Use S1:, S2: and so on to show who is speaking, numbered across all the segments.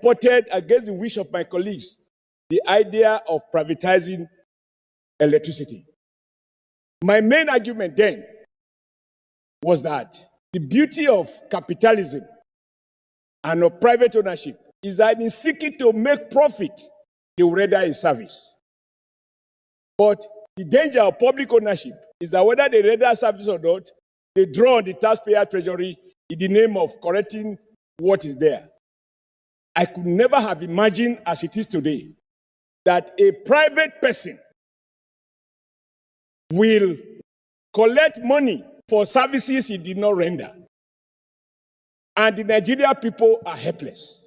S1: supported, against the wish of my colleagues, the idea of privatizing electricity. My main argument then was that the beauty of capitalism and of private ownership is that in seeking to make profit, they will render a service. But the danger of public ownership is that whether they render a service or not, they draw on the taxpayer treasury in the name of correcting what is there. I could never have imagined, as it is today, that a private person will collect money for services he did not render. And the Nigerian people are helpless.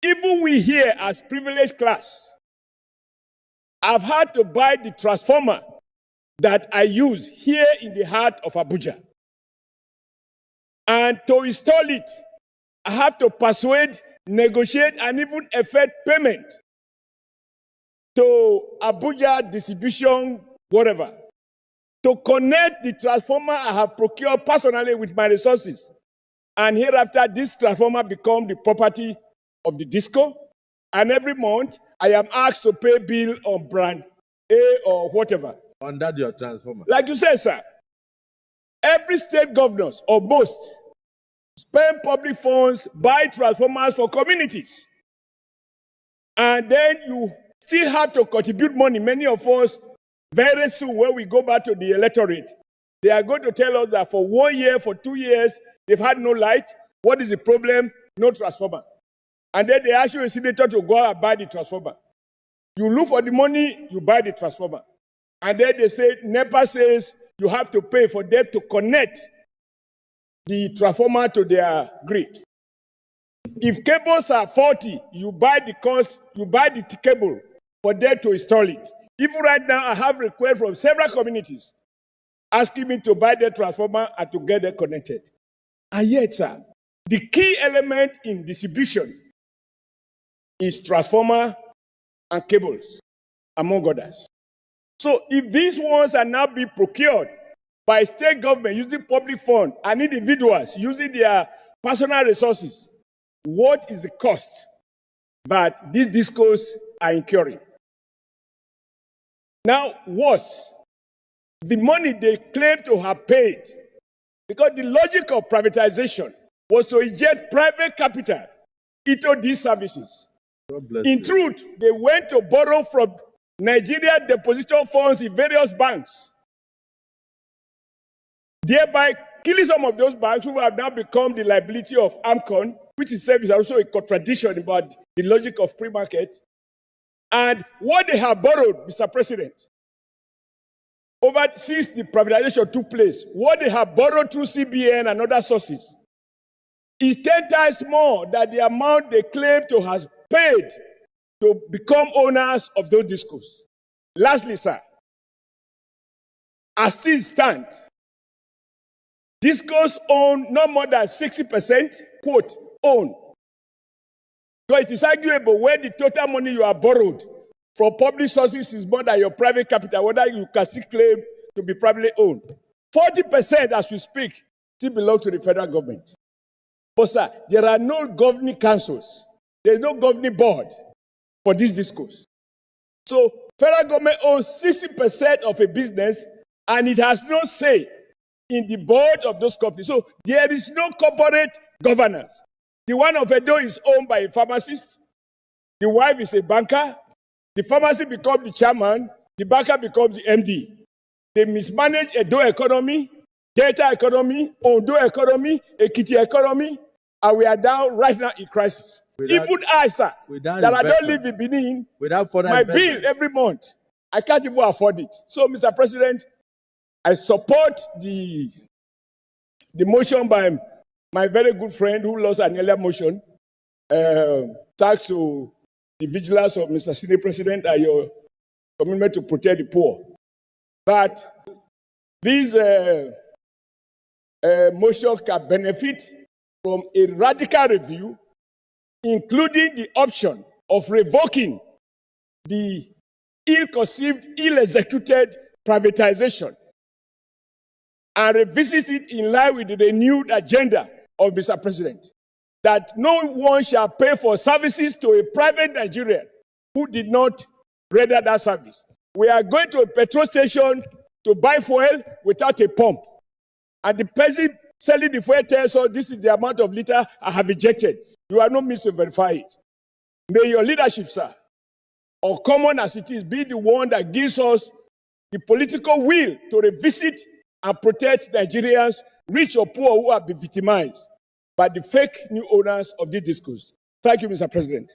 S1: Even we here as privileged class have had to buy the transformer that I use here in the heart of Abuja. And to install it, I have to persuade, negotiate, and even effect payment to Abuja distribution, whatever, to connect the transformer I have procured personally with my resources. And hereafter, this transformer becomes the property of the disco. And every month, I am asked to pay bill on brand A or whatever.
S2: Under your transformer.
S1: Like you said, sir, every state governors, or most, spend public funds, buy transformers for communities. And then you still have to contribute money. Many of us, very soon, when we go back to the electorate, they are going to tell us that for 1 year, for 2 years, they've had no light. What is the problem? No transformer. And then they ask you a senator to go out and buy the transformer. You look for the money, you buy the transformer. And then they say, NEPA says you have to pay for them to connect the transformer to their grid. If cables are faulty, you buy the cable for them to install it. Even right now, I have requests from several communities asking me to buy the transformer and to get them connected. And yet, sir, the key element in distribution is transformer and cables, among others. So if these ones are now being procured by state government using public funds and individuals using their personal resources, what is the cost that these discos are incurring? Now, worse, the money they claim to have paid, because the logic of privatization was to inject private capital into these services. In truth, they went to borrow from Nigeria deposition funds in various banks, thereby killing some of those banks who have now become the liability of AMCON, which itself is also a contradiction about the logic of free market. And what they have borrowed, Mr. President, since the privatization took place, what they have borrowed through CBN and other sources is 10 times more than the amount they claim to have paid to become owners of those discos. Lastly, sir, as things stand, discos own no more than 60%, quote, own. So it is arguable where the total money you have borrowed from public sources is more than your private capital, whether you can still claim to be privately owned. 40%, as we speak, still belong to the federal government. But sir, there are no governing councils. There is no governing board for these discos. So federal government owns 60% of a business and it has no say in the board of those companies. So there is no corporate governance. The one of Edo is owned by a pharmacist. The wife is a banker. The pharmacy becomes the chairman. The banker becomes the MD. They mismanage Edo economy, Delta economy, Ondo economy, Ekiti economy, and we are down right now in crisis. Even I, sir, that I don't live in Benin, my bill every month, I can't even afford it. So, Mr. President, I support the motion by my very good friend who lost an earlier motion, thanks to the vigilance of Mr. Senate President and your commitment to protect the poor. But this motion can benefit from a radical review, including the option of revoking the ill-conceived, ill-executed privatization and revisit it in line with the renewed agenda of Mr. President. that no one shall pay for services to a private Nigerian who did not render that service. We are going to a petrol station to buy fuel without a pump. And the person selling the fuel tells us this is the amount of liter I have injected. You are not means to verify it. May your leadership, sir, or common as it is, be the one that gives us the political will to revisit and protect Nigerians, rich or poor, who have been victimized by the fake new owners of this discourse. Thank you, Mr. President.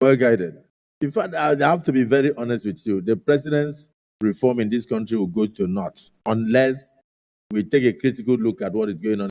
S2: Well guided. In fact, I have to be very honest with you. The president's reform in this country will go to naught unless we take a critical look at what is going on.